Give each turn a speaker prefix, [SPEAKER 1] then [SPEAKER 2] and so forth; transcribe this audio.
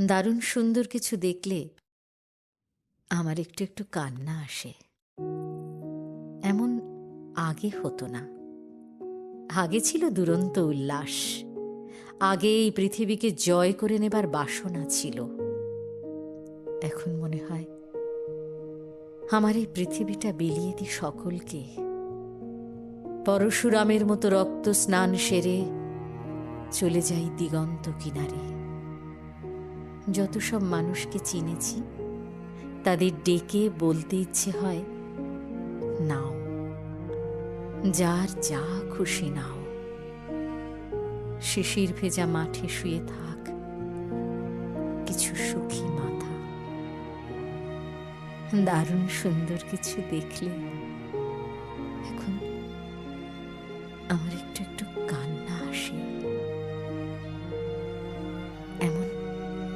[SPEAKER 1] দারুণ সুন্দর কিছু দেখলে আমার একটু একটু কান্না আসে। এমন আগে হতো না। আগে ছিল দুরন্ত উল্লাস। আগে এই পৃথিবীকে জয় করে নেবার বাসনা ছিল। এখন মনে হয় আমার এই পৃথিবীটা বিলিয়ে দিই সকলকে। পরশুরামের মতো রক্ত স্নান সেরে চলে যাই দিগন্ত কিনারে। যত সব মানুষকে চিনেছি তাদের ডেকে বলতে ইচ্ছে হয়, নাও, যার যা খুশি নাও। শিশির ভেজা মাঠে শুয়ে থাক কিছু সুখী মাথা। দারুণ সুন্দর কিছু দেখলে এখন আমার